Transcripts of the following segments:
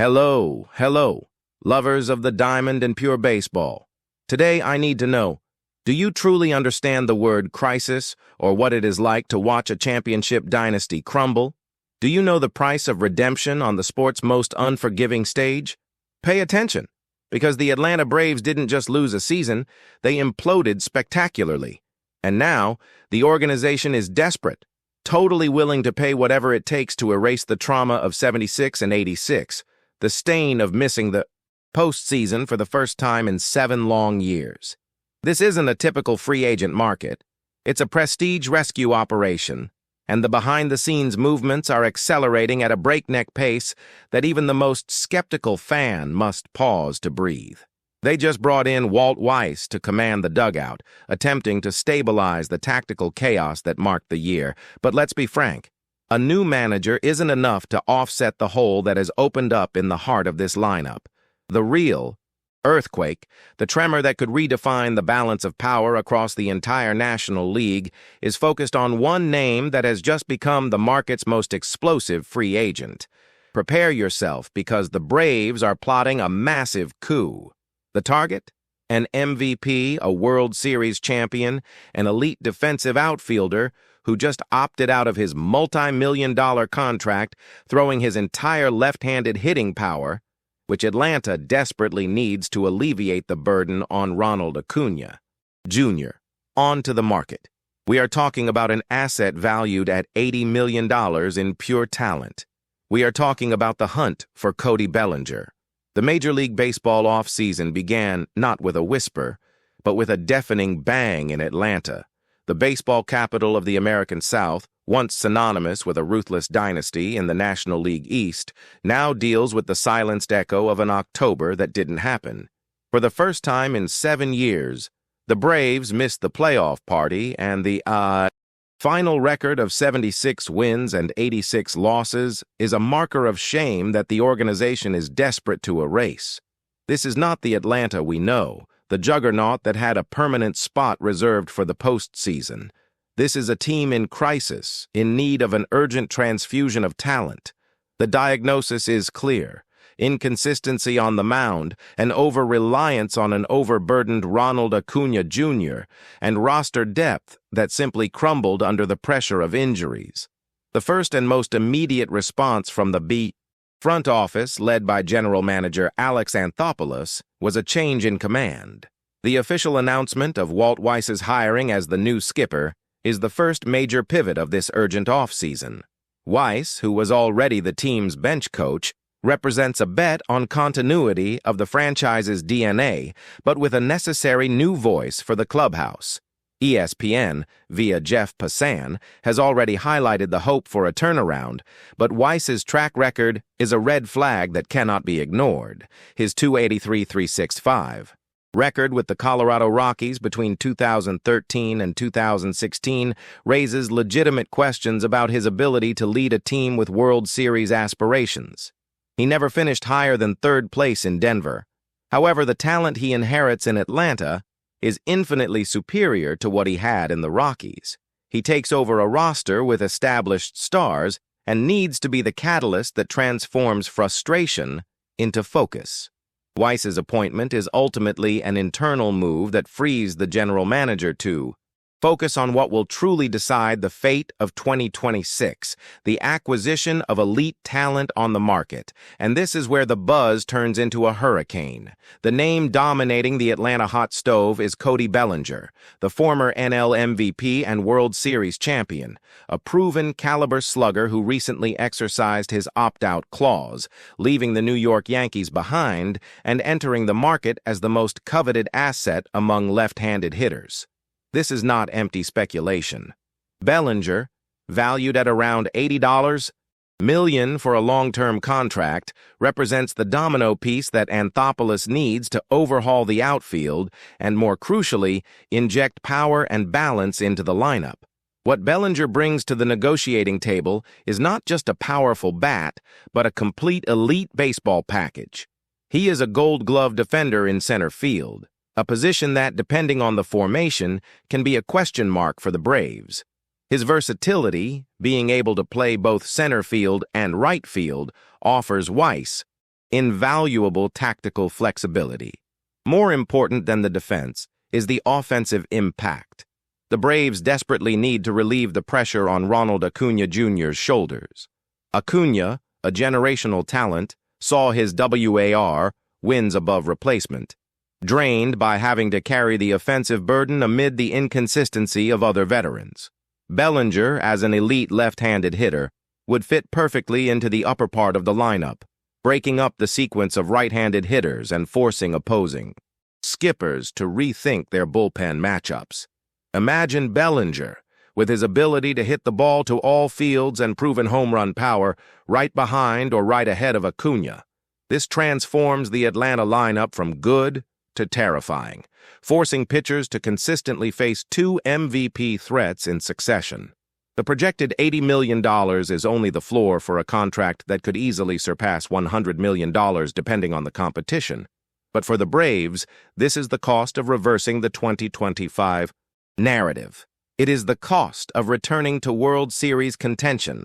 Hello, lovers of the diamond and pure baseball. Today I need to know, do you truly understand the word crisis or what it is like to watch a championship dynasty crumble? Do you know the price of redemption on the sport's most unforgiving stage? Pay attention, because the Atlanta Braves didn't just lose a season, they imploded spectacularly. And now, the organization is desperate, totally willing to pay whatever it takes to erase the trauma of 76 and 86, the stain of missing the postseason for the first time in 7 long years. This isn't a typical free agent market. It's a prestige rescue operation, and the behind-the-scenes movements are accelerating at a breakneck pace that even the most skeptical fan must pause to breathe. They just brought in Walt Weiss to command the dugout, attempting to stabilize the tactical chaos that marked the year. But let's be frank, a new manager isn't enough to offset the hole that has opened up in the heart of this lineup. The real earthquake, the tremor that could redefine the balance of power across the entire National League, is focused on one name that has just become the market's most explosive free agent. Prepare yourself, because the Braves are plotting a massive coup. The target? An MVP, a World Series champion, an elite defensive outfielder who just opted out of his multi-million-dollar contract, throwing his entire left-handed hitting power, which Atlanta desperately needs to alleviate the burden on Ronald Acuna Jr. onto the market. We are talking about an asset valued at $80 million in pure talent. We are talking about the hunt for Cody Bellinger. The Major League Baseball offseason began not with a whisper, but with a deafening bang in Atlanta. The baseball capital of the American South, once synonymous with a ruthless dynasty in the National League East, now deals with the silenced echo of an October that didn't happen. For the first time in 7 years, the Braves missed the playoff party, and the final record of 76 wins and 86 losses is a marker of shame that the organization is desperate to erase. This is not the Atlanta we know, the juggernaut that had a permanent spot reserved for the postseason. This is a team in crisis, in need of an urgent transfusion of talent. The diagnosis is clear: inconsistency on the mound, an over-reliance on an overburdened Ronald Acuna Jr., and roster depth that simply crumbled under the pressure of injuries. The first and most immediate response from the front office, led by General Manager Alex Anthopoulos, was a change in command. The official announcement of Walt Weiss's hiring as the new skipper is the first major pivot of this urgent offseason. Weiss, who was already the team's bench coach, represents a bet on continuity of the franchise's DNA, but with a necessary new voice for the clubhouse. ESPN, via Jeff Passan, has already highlighted the hope for a turnaround, but Weiss's track record is a red flag that cannot be ignored. His .283-365 record with the Colorado Rockies between 2013 and 2016 raises legitimate questions about his ability to lead a team with World Series aspirations. He never finished higher than 3rd place in Denver. However, the talent he inherits in Atlanta is infinitely superior to what he had in the Rockies. He takes over a roster with established stars and needs to be the catalyst that transforms frustration into focus. Weiss's appointment is ultimately an internal move that frees the general manager to focus on what will truly decide the fate of 2026, the acquisition of elite talent on the market. And this is where the buzz turns into a hurricane. The name dominating the Atlanta hot stove is Cody Bellinger, the former NL MVP and World Series champion, a proven caliber slugger who recently exercised his opt-out clause, leaving the New York Yankees behind and entering the market as the most coveted asset among left-handed hitters. This is not empty speculation. Bellinger, valued at around $80 million for a long-term contract, represents the domino piece that Anthopoulos needs to overhaul the outfield and, more crucially, inject power and balance into the lineup. What Bellinger brings to the negotiating table is not just a powerful bat, but a complete elite baseball package. He is a Gold Glove defender in center field, a position that, depending on the formation, can be a question mark for the Braves. His versatility, being able to play both center field and right field, offers Weiss invaluable tactical flexibility. More important than the defense is the offensive impact. The Braves desperately need to relieve the pressure on Ronald Acuna Jr.'s shoulders. Acuna, a generational talent, saw his WAR, wins above replacement, drained by having to carry the offensive burden amid the inconsistency of other veterans. Bellinger, as an elite left-handed hitter, would fit perfectly into the upper part of the lineup, breaking up the sequence of right-handed hitters and forcing opposing skippers to rethink their bullpen matchups. Imagine Bellinger, with his ability to hit the ball to all fields and proven home run power, right behind or right ahead of Acuna. This transforms the Atlanta lineup from good to terrifying, forcing pitchers to consistently face two MVP threats in succession. The projected $80 million is only the floor for a contract that could easily surpass $100 million depending on the competition. But for the Braves, this is the cost of reversing the 2025 narrative. It is the cost of returning to World Series contention.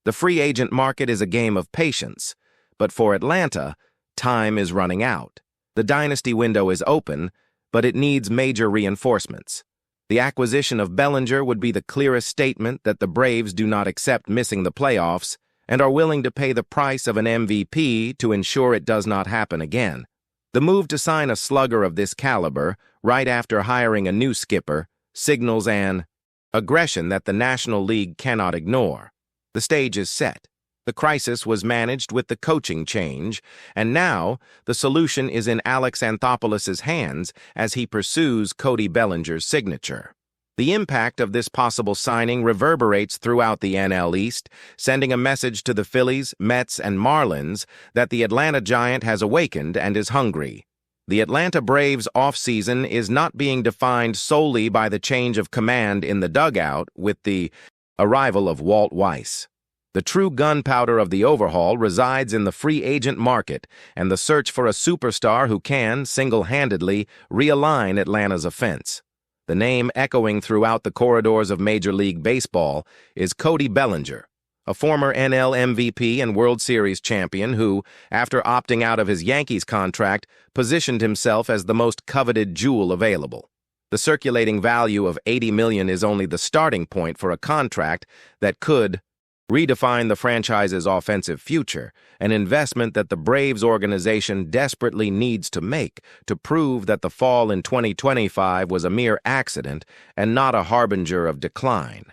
The free agent market is a game of patience, but for Atlanta, time is running out. The dynasty window is open, but it needs major reinforcements. The acquisition of Bellinger would be the clearest statement that the Braves do not accept missing the playoffs and are willing to pay the price of an MVP to ensure it does not happen again. The move to sign a slugger of this caliber, right after hiring a new skipper, signals an aggression that the National League cannot ignore. The stage is set. The crisis was managed with the coaching change, and now the solution is in Alex Anthopoulos' hands as he pursues Cody Bellinger's signature. The impact of this possible signing reverberates throughout the NL East, sending a message to the Phillies, Mets, and Marlins that the Atlanta Giant has awakened and is hungry. The Atlanta Braves' offseason is not being defined solely by the change of command in the dugout with the arrival of Walt Weiss. The true gunpowder of the overhaul resides in the free agent market and the search for a superstar who can, single-handedly, realign Atlanta's offense. The name echoing throughout the corridors of Major League Baseball is Cody Bellinger, a former NL MVP and World Series champion who, after opting out of his Yankees contract, positioned himself as the most coveted jewel available. The circulating value of $80 million is only the starting point for a contract that could redefine the franchise's offensive future, an investment that the Braves organization desperately needs to make to prove that the fall in 2025 was a mere accident and not a harbinger of decline.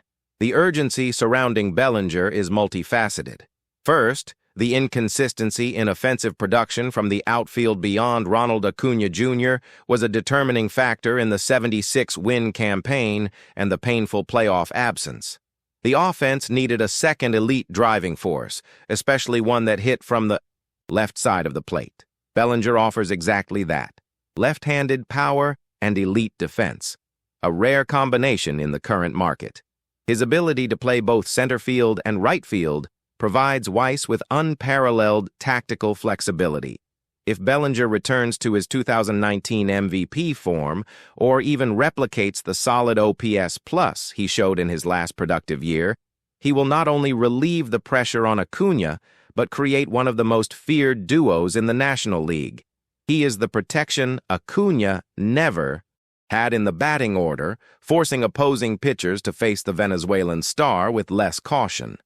The urgency surrounding Bellinger is multifaceted. First, the inconsistency in offensive production from the outfield beyond Ronald Acuna Jr. was a determining factor in the 76-win campaign and the painful playoff absence. The offense needed a second elite driving force, especially one that hit from the left side of the plate. Bellinger offers exactly that: left-handed power and elite defense, a rare combination in the current market. His ability to play both center field and right field provides Weiss with unparalleled tactical flexibility. If Bellinger returns to his 2019 MVP form, or even replicates the solid OPS plus he showed in his last productive year, he will not only relieve the pressure on Acuna, but create one of the most feared duos in the National League. He is the protection Acuna never had in the batting order, forcing opposing pitchers to face the Venezuelan star with less caution.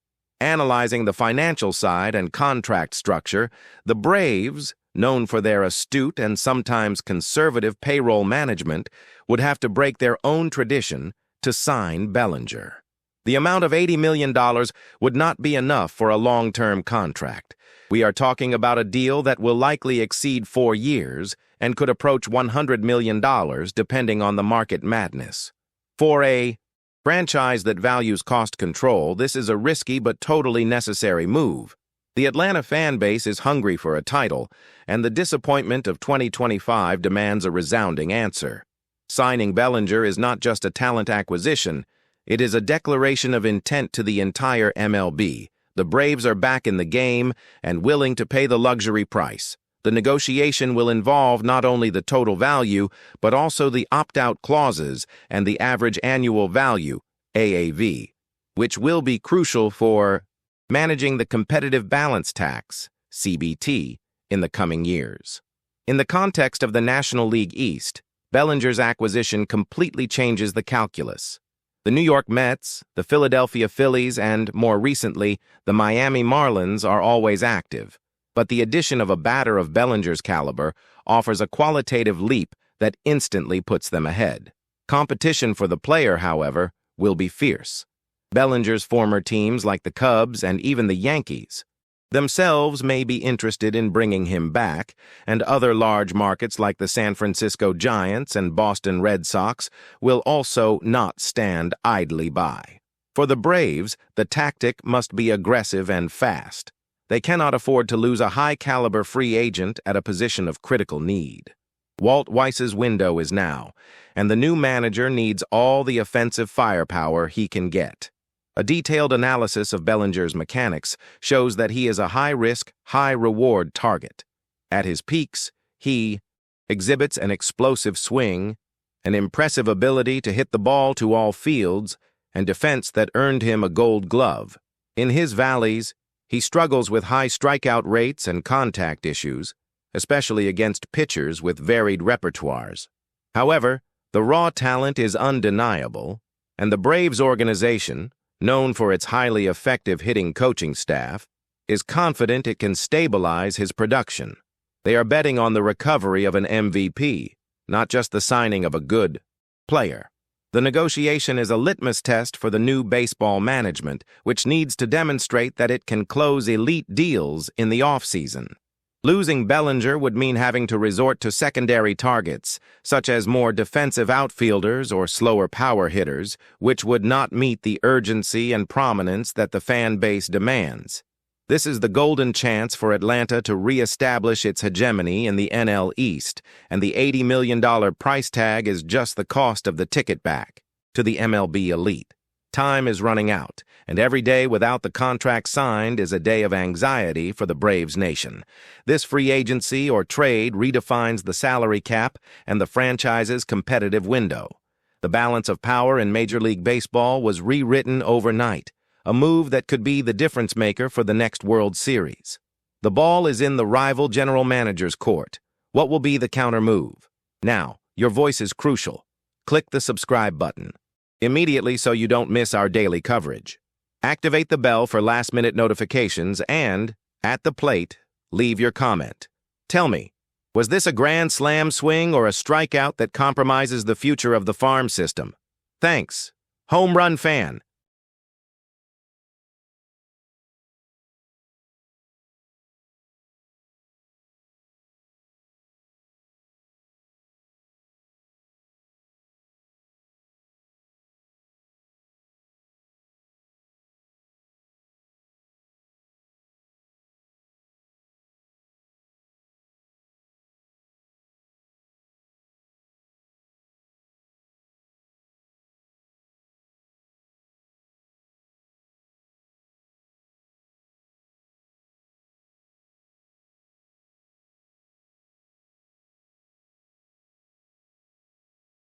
Analyzing the financial side and contract structure, the Braves, known for their astute and sometimes conservative payroll management, would have to break their own tradition to sign Bellinger. The amount of $80 million would not be enough for a long-term contract. We are talking about a deal that will likely exceed 4 years and could approach $100 million depending on the market madness. For a franchise that values cost control, this is a risky but totally necessary move. The Atlanta fan base is hungry for a title, and the disappointment of 2025 demands a resounding answer. Signing Bellinger is not just a talent acquisition, it is a declaration of intent to the entire MLB. The Braves are back in the game and willing to pay the luxury price. The negotiation will involve not only the total value, but also the opt-out clauses and the average annual value, AAV, which will be crucial for managing the competitive balance tax, CBT, in the coming years. In the context of the National League East, Bellinger's acquisition completely changes the calculus. The New York Mets, the Philadelphia Phillies, and, more recently, the Miami Marlins are always active, but the addition of a batter of Bellinger's caliber offers a qualitative leap that instantly puts them ahead. Competition for the player, however, will be fierce. Bellinger's former teams like the Cubs and even the Yankees themselves may be interested in bringing him back, and other large markets like the San Francisco Giants and Boston Red Sox will also not stand idly by. For the Braves, the tactic must be aggressive and fast. They cannot afford to lose a high-caliber free agent at a position of critical need. Walt Weiss's window is now, and the new manager needs all the offensive firepower he can get. A detailed analysis of Bellinger's mechanics shows that he is a high-risk, high-reward target. At his peaks, he exhibits an explosive swing, an impressive ability to hit the ball to all fields, and defense that earned him a Gold Glove. In his valleys, he struggles with high strikeout rates and contact issues, especially against pitchers with varied repertoires. However, the raw talent is undeniable, and the Braves organization, known for its highly effective hitting coaching staff, is confident it can stabilize his production. They are betting on the recovery of an MVP, not just the signing of a good player. The negotiation is a litmus test for the new baseball management, which needs to demonstrate that it can close elite deals in the offseason. Losing Bellinger would mean having to resort to secondary targets, such as more defensive outfielders or slower power hitters, which would not meet the urgency and prominence that the fan base demands. This is the golden chance for Atlanta to re-establish its hegemony in the NL East, and the $80 million price tag is just the cost of the ticket back to the MLB elite. Time is running out, and every day without the contract signed is a day of anxiety for the Braves nation. This free agency or trade redefines the salary cap and the franchise's competitive window. The balance of power in Major League Baseball was rewritten overnight, a move that could be the difference maker for the next World Series. The ball is in the rival general manager's court. What will be the counter move? Now, your voice is crucial. Click the subscribe button immediately so you don't miss our daily coverage. Activate the bell for last-minute notifications and, at the plate, leave your comment. Tell me, was this a grand slam swing or a strikeout that compromises the future of the farm system? Thanks. Home Run Fan.